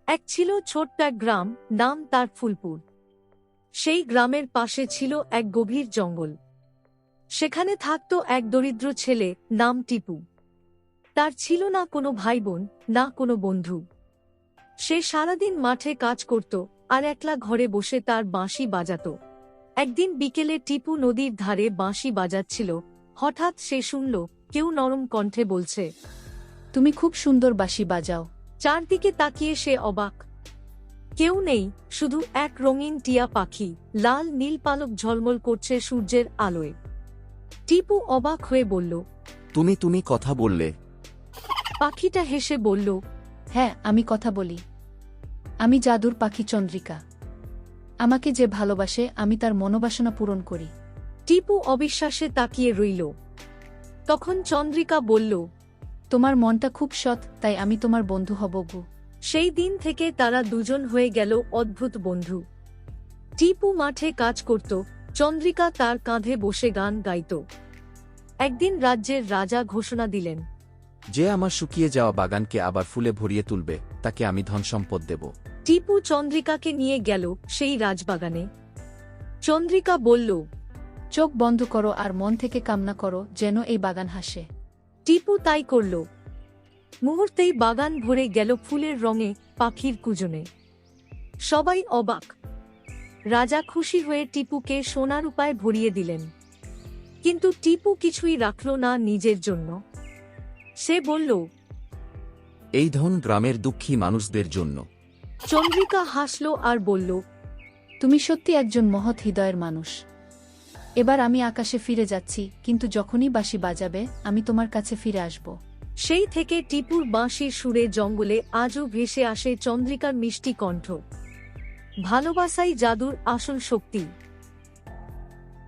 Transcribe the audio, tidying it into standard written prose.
এক ছিল ছোট্ট এক গ্রাম, নাম তার ফুলপুর। সেই গ্রামের পাশে ছিল এক গভীর জঙ্গল। সেখানে থাকত এক দরিদ্র ছেলে, নাম টিপু। তার ছিল না কোনো ভাই বোন, না কোনো বন্ধু। সে সারাদিন মাঠে কাজ করত আর একলা ঘরে বসে তার বাঁশি বাজাত। একদিন বিকেলে টিপু নদীর ধারে বাঁশি বাজাচ্ছিল। হঠাৎ সে শুনল কেউ নরম কণ্ঠে বলছে, তুমি খুব সুন্দর বাঁশি বাজাও। চারদিকে তাকিয়ে সে অবাক। কেউ নেই, শুধু এক রঙিন টিয়া পাখি, লাল নীল পালক ঝলমল করছে সূর্যের আলোয়। টিপু অবাক হয়ে বলল, তুমি কথা বললে? পাখিটা হেসে বলল, হ্যাঁ, আমি কথা বলি। আমি জাদুর পাখি চন্দ্রিকা। আমাকে যে ভালোবাসে আমি তার মনোবাসনা পূরণ করি। টিপু অবিশ্বাসে তাকিয়ে রইল। তখন চন্দ্রিকা বলল, তোমার মনটা খুব সৎ, তাই আমি তোমার বন্ধু হব গো। সেই দিন থেকে তারা দুজন হয়ে গেল অদ্ভুত বন্ধু। টিপু মাঠে কাজ করত, চন্দ্রিকা তার কাঁধে বসে গান গাইত। একদিন রাজ্যের রাজা ঘোষণা দিলেন, যে আমার শুকিয়ে যাওয়া বাগানকে আবার ফুলে ভরিয়ে তুলবে তাকে আমি ধনসম্পদ দেব। টিপু চন্দ্রিকাকে নিয়ে গেল সেই রাজবাগানে। চন্দ্রিকা বলল, চোখ বন্ধ করো আর মন থেকে কামনা করো যেন এই বাগান হাসে। টিপু তাই করল। মুহূর্তেই বাগান ভরে গেল ফুলের রঙে, পাখির কুজনে। সবাই অবাক। রাজা খুশি হয়ে টিপুকে সোনার উপায় ভরিয়ে দিলেন। কিন্তু টিপু কিছুই রাখল না নিজের জন্য। সে বলল, এই ধন গ্রামের দুঃখী মানুষদের জন্য। চন্দ্রিকা হাসল আর বলল, তুমি সত্যি একজন মহৎ হৃদয়ের মানুষ। এবার আমি আকাশে ফিরে যাচ্ছি, কিন্তু যখনই বাঁশি বাজাবে আমি তোমার কাছে ফিরে আসব। সেই থেকে টিপুর বাঁশির সুরে জঙ্গলে আজও ভেসে আসে চন্দ্রিকার মিষ্টি কণ্ঠ। ভালোবাসাই জাদুর আসল শক্তি।